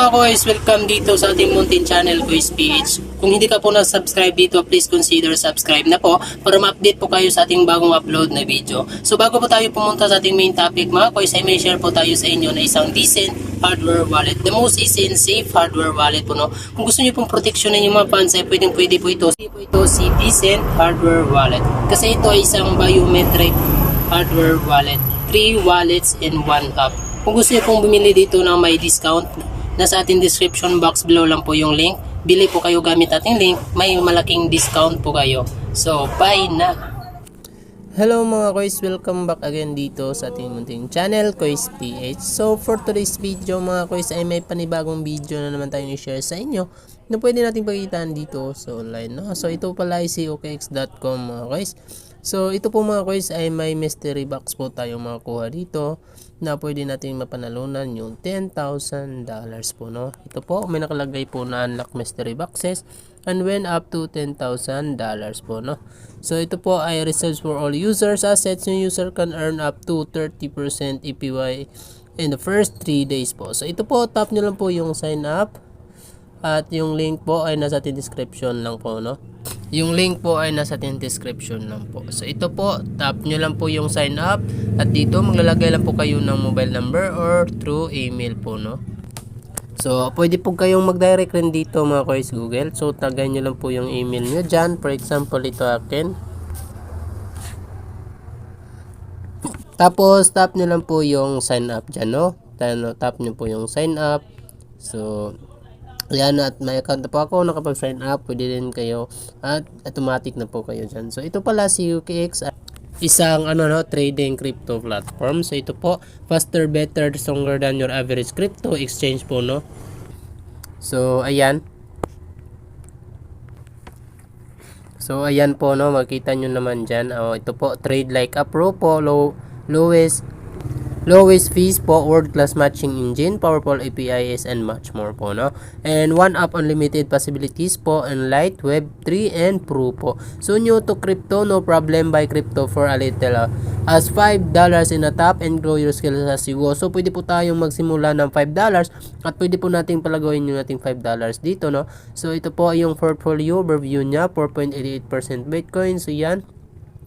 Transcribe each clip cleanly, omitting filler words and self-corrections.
mga guys, welcome dito sa ating Mountain Channel, Guys PH. Kung hindi ka po na-subscribe dito, please consider subscribe na po para ma-update po kayo sa ating bagong upload na video. So bago po tayo pumunta sa ating main topic mga guys, ay may share po tayo sa inyo na isang decent hardware wallet. The most easy and safe hardware wallet po, no? Kung gusto niyo pong proteksyonin yung mga funds, ay pwede po ito. Si decent hardware wallet. Kasi ito ay isang biometric hardware wallet. 3 wallets in 1 app. Kung gusto niyo pong bumili dito ng may discount, nasa ating description box below lang po yung link. Bili po kayo gamit ating link, may malaking discount po kayo. So, bye na! Hello mga Kois, welcome back again dito sa ating munting channel, Kois PH. So, for today's video mga Kois ay may panibagong video na naman tayong i-share sa inyo na pwede natin pakitaan dito sa online, no? So, ito pala ay si okx.com mga Kois. So, ito po mga Kois ay may mystery box po tayong makakuha dito na pwede natin mapanalunan yung $10,000 po, no? Ito po, may nakalagay po na unlock mystery boxes and win up to $10,000 po, no? So, ito po ay reserved for all users. Assets, yung user can earn up to 30% APY in the first 3 days po. So, ito po, tap nyo lang po yung sign up at yung link po ay nasa description lang po, no? Yung link po ay nasa description lang po. So ito po, tap nyo lang po yung sign up at dito maglalagay lang po kayo ng mobile number or through email po, no? So pwede po kayong mag-direct rin dito mga Kois Google. So tagay nyo lang po yung email nyo dyan. For example, ito akin. Tapos tap nyo lang po yung sign up dyan, no? Tap nyo po yung sign up. So ayan, at may account na po ako, nakapag-sign up, pwede din kayo at automatic na po kayo dyan. So ito pala si OKX, isang trading crypto platform. So ito po, faster, better, stronger than your average crypto exchange po, no? So ayan. So ayan po, no, makita nyo naman dyan. Ito po, trade like a pro po, lowest fees po, world-class matching engine, powerful APIs, and much more po, no? And one app unlimited possibilities po, and light, web 3, and pro po. So new to crypto, no problem, buy crypto for a little as $5 in a tap and grow your skills as you go. So pwede po tayong magsimula ng $5 at pwede po nating palaguin yung nating $5 dito, no? So ito po yung portfolio overview niya, 4.88% Bitcoin. So yan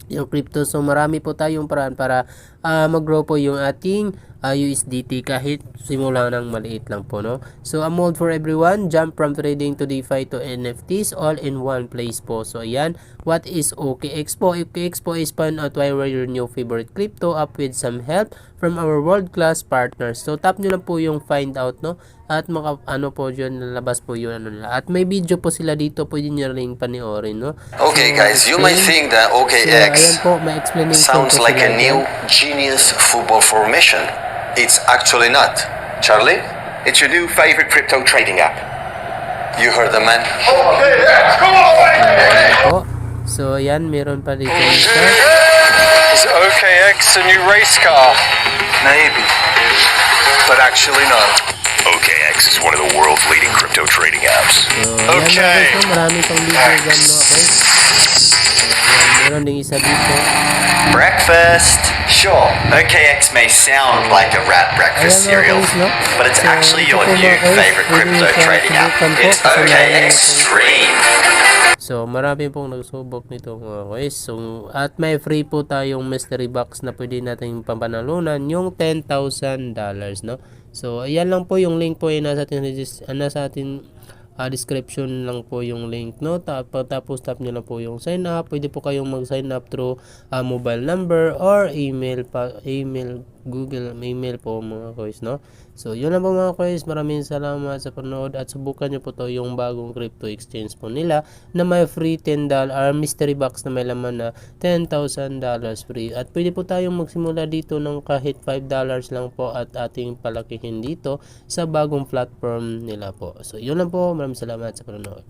yung crypto. So marami po tayong paraan para mag-grow po yung ating USDT kahit simula ng maliit lang po, no? So a mode for everyone, jump from trading to DeFi to NFTs all in one place po. So ayan, what is OKX po? OKX po is find out why we're your new favorite crypto up with some help from our world-class partners. So tap nyo lang po yung find out, no? At po dyan, lalabas po yun nila. At may video po sila dito, pwede nyo rin panoorin, no? Okay so, guys, you might think that OKX sounds like a new genius football formation. It's actually not. Charlie? It's your new favorite crypto trading app. You heard the man. OKX, come on! So ayan, meron pa dito Is OKX a new race car? Maybe, but actually not. OKX is one of the world's leading crypto trading apps. So, Okay. Ayan, marami pang video dyan, no? Okay. Meron ding isa dito. Breakfast. Sure, OKX may sound like a rat breakfast cereal, but it's actually your new favorite crypto trading app. It's OKX Stream. So, marami pong nagsubok nito mga guys. So, at may free po tayong mystery box na pwede natin pampanalunan yung $10,000, no? So, ayan lang po yung link po ay nasa ating description lang po yung link, no? Tapos tap nyo lang po yung sign up. Pwede po kayong mag-sign up through mobile number or email, Google email po mga guys, no? So yun lang po mga guys, maraming salamat sa panood at subukan nyo po to yung bagong crypto exchange po nila na may free $10 mystery box na may laman na $10,000 free. At pwede po tayong magsimula dito ng kahit $5 lang po at ating palakihin dito sa bagong platform nila po. So yun lang po, maraming salamat sa panood.